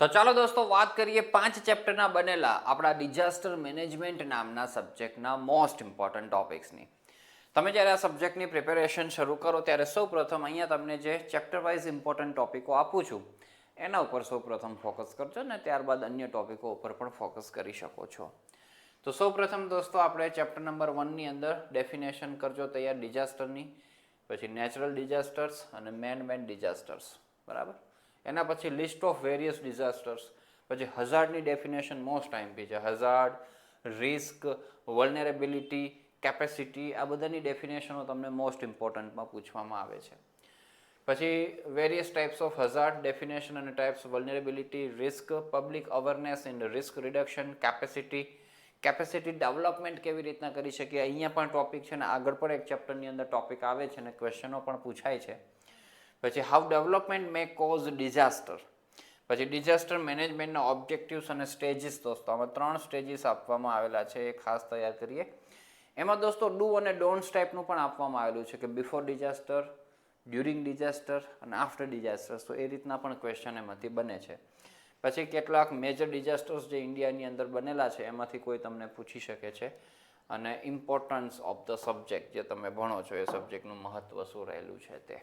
તો ચાલો દોસ્તો વાત કરીએ 5 ચેપ્ટરના બનેલા આપણા ડિઝાસ્ટર મેનેજમેન્ટ નામના સબ્જેક્ટના મોસ્ટ ઇમ્પોર્ટન્ટ ટોપિક્સની. તમે જ્યારે આ સબ્જેક્ટની પ્રિપેરેશન શરૂ કરો ત્યારે સૌપ્રથમ અહીંયા તમને જે ચેપ્ટર વાઇઝ ઇમ્પોર્ટન્ટ ટોપિકો આપું છું એના ઉપર સૌપ્રથમ ફોકસ કરજો ને ત્યારબાદ અન્ય ટોપિકો ઉપર પણ ફોકસ કરી શકો છો. તો સૌપ્રથમ દોસ્તો આપણે ચેપ્ટર નંબર 1ની અંદર ડેફિનેશન કરજો તૈયાર ડિઝાસ્ટરની, પછી નેચરલ ડિઝાસ્ટર્સ અને મેન મેડ ડિઝાસ્ટર્સ, બરાબર. એના પછી લિસ્ટ ઓફ વેરિયસ ડિઝાસ્ટર્સ, પછી હઝાર્ડની ડેફિનેશન મોસ્ટ આઈએમપી છે. હઝાર્ડ, રિસ્ક, વલ્નરેબિલિટી, કેપેસિટી, આ બધાની ડેફિનેશનો તમને મોસ્ટ ઇમ્પોર્ટન્ટમાં પૂછવામાં આવે છે. પછી various types of hazard definition અને types vulnerability, risk, public awareness in risk reduction, capacity development કેવી રીતના કરી શકીએ. અહીંયા પણ ટોપિક છે ને આગળ પણ એક ચેપ્ટરની અંદર ટોપિક આવે છે અને ક્વેશ્ચનો પણ પૂછાય છે. પછી how development May cause disaster. પછી ડિઝાસ્ટર મેનેજમેન્ટના ઓબ્જેક્ટિવ્સ અને સ્ટેજીસ. દોસ્તો આમાં 3 સ્ટેજીસ આપવામાં આવેલા છે, એ ખાસ તૈયાર કરીએ. એમાં દોસ્તો ડુ અને ડોન્ટ્સ ટાઈપનું પણ આપવામાં આવેલું છે કે બિફોર ડિઝાસ્ટર, ડ્યુરિંગ ડિઝાસ્ટર અને આફ્ટર ડિઝાસ્ટર. તો એ રીતના પણ ક્વેશ્ચન એમાંથી બને છે. પછી કેટલાક મેજર ડિઝાસ્ટર્સ જે ઇન્ડિયાની અંદર બનેલા છે એમાંથી કોઈ તમને પૂછી શકે છે. અને ઇમ્પોર્ટન્સ ઓફ ધ સબ્જેક્ટ, જે તમે ભણો છો એ સબ્જેક્ટનું મહત્વ શું રહેલું છે તે.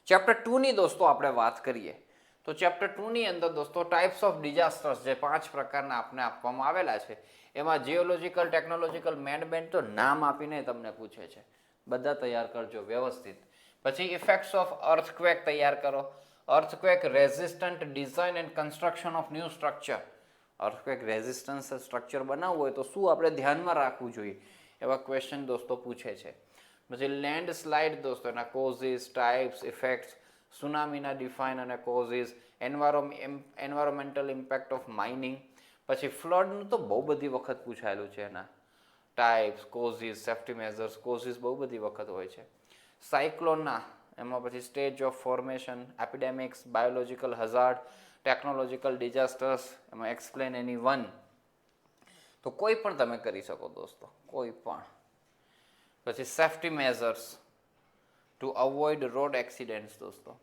ચેપ્ટર 2ની દોસ્તો આપણે વાત કરીએ તો ચેપ્ટર 2ની અંદર દોસ્તો ટાઈપ્સ ઓફ ડિઝાસ્ટર્સ જે 5 પ્રકારના આપણે આપવામાં આવેલા છે એમાં જીઓલોજીકલ, ટેકનોલોજીકલ, મેનમેડ તો નામ આપીને તમને પૂછે છે. બધા તૈયાર કરજો વ્યવસ્થિત. પછી ઇફેક્ટ્સ ઓફ અર્થક્વેક તૈયાર કરો. Earthquake resistant design and construction of new structure. Earthquake resistance structure બનાવવું હોય તો શું આપણે ધ્યાનમાં રાખવું જોઈએ એવા ક્વેશ્ચન દોસ્તો પૂછે છે. પછી લેન્ડ સ્લાઇડ દોસ્તો એના કોઝિસ, ટાઈપ્સ, ઇફેક્ટ્સ, સુનામીના ડિફાઇન અને causes, environmental impact of mining. પછી ફ્લડનું તો બહુ બધી વખત પૂછાયેલું છે, એના types, causes, safety measures. Causes બહુ બધી વખત હોય છે. સાયક્લોનના એમાં પછી stage of formation, epidemics, biological hazard, technological disasters, એમાં એક્સપ્લેન એની વન. તો કોઈ પણ તમે કરી શકો દોસ્તો, કોઈ પણ. પછી safety measures two avoid road accidents દોસ્તો.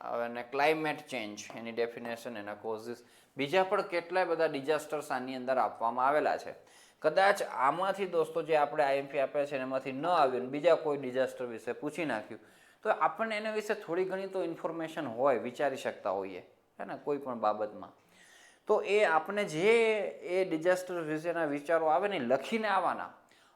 અને ક્લાઇમેટ ચેન્જ એની ડેફિનેશન, એના કોઝિસ. બીજા પણ કેટલાય બધા ડિઝાસ્ટર્સ આની અંદર આપવામાં આવેલા છે. કદાચ આમાંથી દોસ્તો જે આપણે આઈએમપી આપ્યા છે એમાંથી ન આવ્યું ને બીજા કોઈ ડિઝાસ્ટર વિશે પૂછી નાખ્યું તો આપણને એના વિશે થોડી ઘણી તો ઇન્ફોર્મેશન હોય, વિચારી શકતા હોઈએ હે ને કોઈ પણ બાબતમાં. તો એ આપણે જે એ ડિઝાસ્ટર વિશેના વિચારો આવે ને લખીને આવવાના,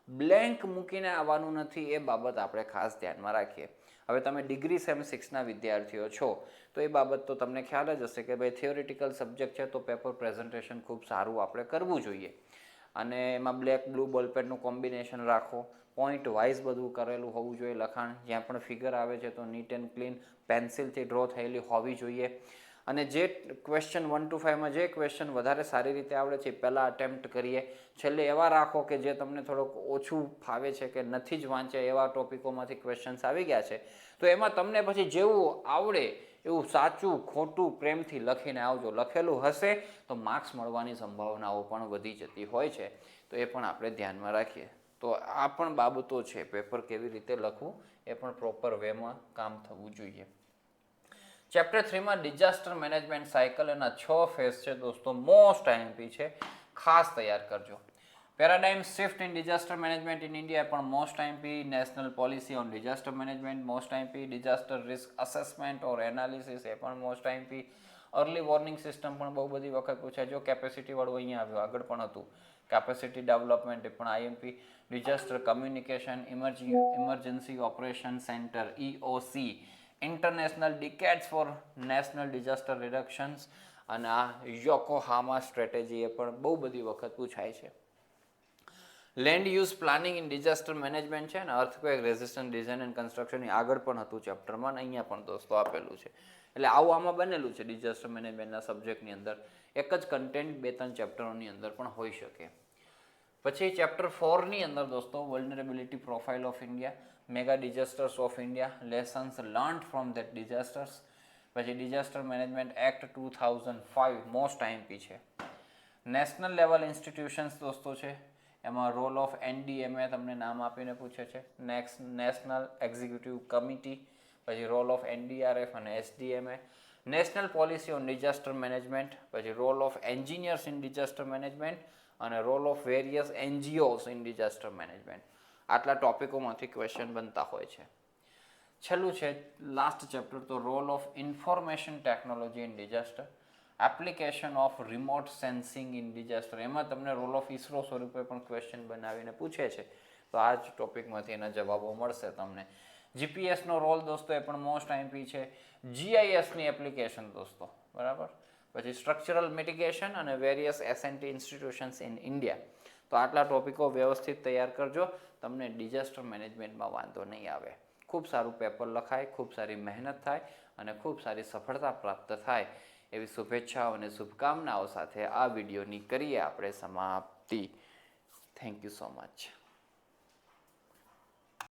બ્લેન્ક મૂકીને આવવાનું નથી. એ બાબત આપણે ખાસ ધ્યાનમાં રાખીએ. હવે તમે ડિગ્રી સેમ 6ના વિદ્યાર્થીઓ છો તો એ બાબત તો તમને ખ્યાલ જ હશે કે ભાઈ થિયોરિટિકલ સબ્જેક્ટ છે તો પેપર પ્રેઝન્ટેશન ખૂબ સારું આપણે કરવું જોઈએ. અને એમાં બ્લેક બ્લુ બોલપેનનું કોમ્બિનેશન રાખો. પોઈન્ટ વાઇઝ બધું કરેલું હોવું જોઈએ લખાણ. જ્યાં પણ ફિગર આવે છે તો નીટ એન્ડ ક્લીન પેન્સિલથી ડ્રો થયેલી હોવી જોઈએ. અને જે ક્વેશ્ચન 1 to 5માં જે ક્વેશ્ચન વધારે સારી રીતે આવડે છે પહેલાં અટેમ્પ્ટ કરીએ. છેલ્લે એવા રાખો કે જે તમને થોડોક ઓછું ફાવે છે કે નથી જ વાંચ્યા એવા ટોપિકોમાંથી ક્વેશ્ચન્સ આવી ગયા છે તો એમાં તમને પછી જેવું આવડે એવું સાચું ખોટું પ્રેમથી લખીને આવજો. લખેલું હશે તો માર્ક્સ મળવાની સંભાવનાઓ પણ વધી જતી હોય છે. તો એ પણ આપણે ધ્યાનમાં રાખીએ. તો આ પણ બાબતો છે, પેપર કેવી રીતે લખવું એ પણ પ્રોપર વેમાં કામ થવું જોઈએ. ચેપ્ટર 3માં ડિઝાસ્ટર મેનેજમેન્ટ સાયકલ એના 6 ફેઝ છે દોસ્તો, મોસ્ટ આઈએમપી છે, ખાસ તૈયાર કરજો. Paradigm shift in disaster management in India પણ most IMP. National policy on disaster management most IMP. Disaster risk assessment or analysis એ પણ most IMP. Early warning system પણ બહુ બધી વખત પૂછાય. જો કેપેસિટી વાળું અહીંયા આવ્યું, આગળ પણ હતું કેપેસિટી ડેવલપમેન્ટ, એ પણ IMP. Disaster communication, emergency operation centre EOC, international decades for national disaster reductions અને આ યોકોહામા સ્ટ્રેટેજી એ પણ બહુ બધી વખત પૂછાય છે. Land use planning in disaster management છે ને અર્થક્વેક રેઝિસ્ટન્ટ ડિઝાઇન એન્ડ કન્સ્ટ્રક્શનની આગળ પણ હતું ચેપ્ટરમાં, અહીંયા પણ દોસ્તો આપેલું છે. એટલે આવું આમાં બનેલું છે ડિઝાસ્ટર મેનેજમેન્ટના સબ્જેક્ટની અંદર. એક જ કન્ટેન્ટ 2-3 ચેપ્ટરોની અંદર પણ હોઈ શકે. પછી ચેપ્ટર 4ની અંદર દોસ્તો vulnerability profile of India, mega disasters of India, lessons learned from that disasters. પછી disaster management act 2005 most IMP છે. નેશનલ લેવલ ઇન્સ્ટિટ્યુશન્સ દોસ્તો છે, એમાં રોલ ઓફ NDMA તમને નામ આપીને પૂછે છે. નેશનલ એક્ઝિક્યુટિવ કમિટી, પછી રોલ ઓફ NDRF અને SDMA, national policy on disaster management, પછી role of engineers in disaster management અને role of various NGOs in disaster management. આટલા ટોપિકોમાંથી ક્વેશ્ચન બનતા હોય છે. છેલ્લું છે લાસ્ટ ચેપ્ટર, તો role of information technology in disaster, application of remote sensing in disaster. એમાં તમને રોલ ઓફ ઇસરો સ્વરૂપે પણ ક્વેશ્ચન બનાવીને પૂછે છે, તો આ જ ટોપિકમાંથી એના જવાબો મળશે તમને. જીપીએસનો રોલ દોસ્તો એ પણ મોસ્ટ આઈમ્પી છે. જીઆઈએસની એપ્લિકેશન દોસ્તો, બરાબર. પછી સ્ટ્રક્ચરલ મિટિગેશન અને વેરિયસ એસએનટી ઇન્સ્ટિટ્યુશન્સ ઇન ઇન્ડિયા. તો આટલા ટોપિકો વ્યવસ્થિત તૈયાર કરજો, તમને ડિઝાસ્ટર મેનેજમેન્ટમાં વાંધો નહીં આવે. ખૂબ સારું પેપર લખાય, ખૂબ સારી મહેનત થાય અને ખૂબ સારી સફળતા પ્રાપ્ત થાય એવી શુભેચ્છાઓ અને શુભકામનાઓ સાથે આ વિડીયોની કરીએ આપણે સમાપ્તિ. Thank you so much.